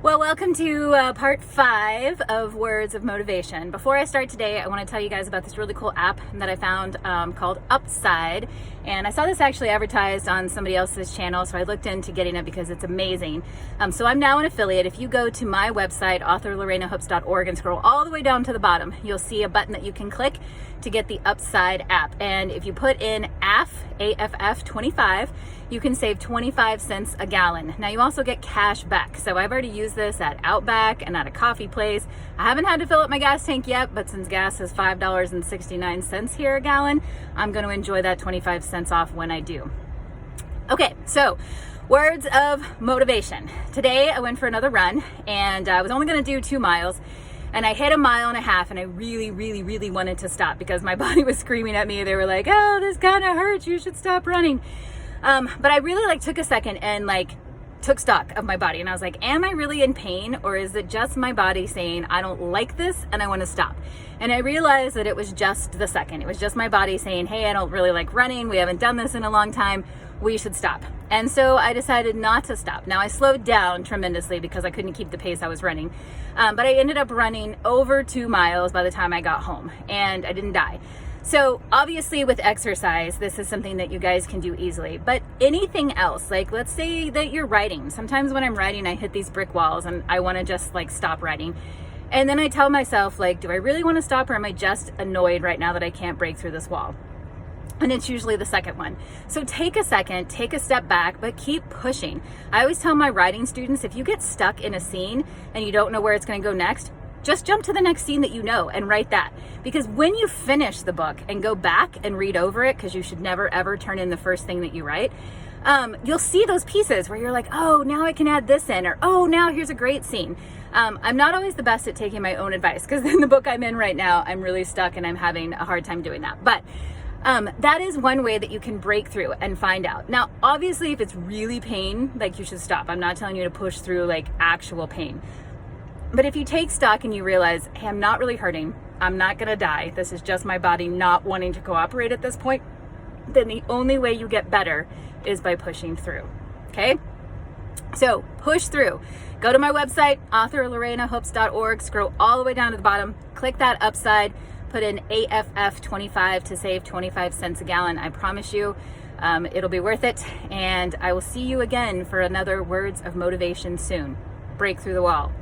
Well, welcome to part 5 of Words of Motivation. Before I start today, I want to tell you guys about this really cool app that I found called Upside. And I saw this actually advertised on somebody else's channel, so I looked into getting it because it's amazing. So I'm now an affiliate. If you go to my website, authorlorenahoops.org, and scroll all the way down to the bottom, you'll see a button that you can click to get the Upside app. And if you put in AFF 25, you can save 25 cents a gallon. Now you also get cash back. So I've already used this at Outback and at a coffee place. I haven't had to fill up my gas tank yet, but since gas is $5.69 here a gallon, I'm going to enjoy that 25 cents off when I do. Okay, so words of motivation. Today I went for another run and I was only going to do 2 miles. And I hit 1.5 miles and I really wanted to stop because my body was screaming at me. They were like, oh, this kind of hurts. You should stop running. But I really took a second and took stock of my body. And I was like, am I really in pain, or is it just my body saying, I don't like this and I want to stop? And I realized that it was just the second. It was just my body saying, hey, I don't really like running. We haven't done this in a long time. We should stop. And so I decided not to stop. Now I slowed down tremendously because I couldn't keep the pace I was running. But I ended up running over 2 miles by the time I got home, and I didn't die. So obviously with exercise, this is something that you guys can do easily, but anything else, let's say that you're writing. Sometimes when I'm writing, I hit these brick walls and I want to just stop writing. And then I tell myself, do I really want to stop, or am I just annoyed right now that I can't break through this wall? And it's usually the second one. So take a second, take a step back, but keep pushing. I always tell my writing students, if you get stuck in a scene and you don't know where it's going to go next, just jump to the next scene that you know and write that. Because when you finish the book and go back and read over it, because you should never ever turn in the first thing that you write, you'll see those pieces where you're like, oh, now I can add this in, or oh, now here's a great scene. I'm not always the best at taking my own advice, because in the book I'm in right now, I'm really stuck and I'm having a hard time doing that. But that is one way that you can break through and find out. Now, obviously, if it's really pain, you should stop. I'm not telling you to push through actual pain. But if you take stock and you realize, hey, I'm not really hurting, I'm not gonna die, this is just my body not wanting to cooperate at this point, then the only way you get better is by pushing through, okay? So push through. Go to my website, authorlorenahoops.org, scroll all the way down to the bottom, click that Upside, put in AFF 25 to save 25 cents a gallon. I promise you, it'll be worth it. And I will see you again for another Words of Motivation soon. Break through the wall.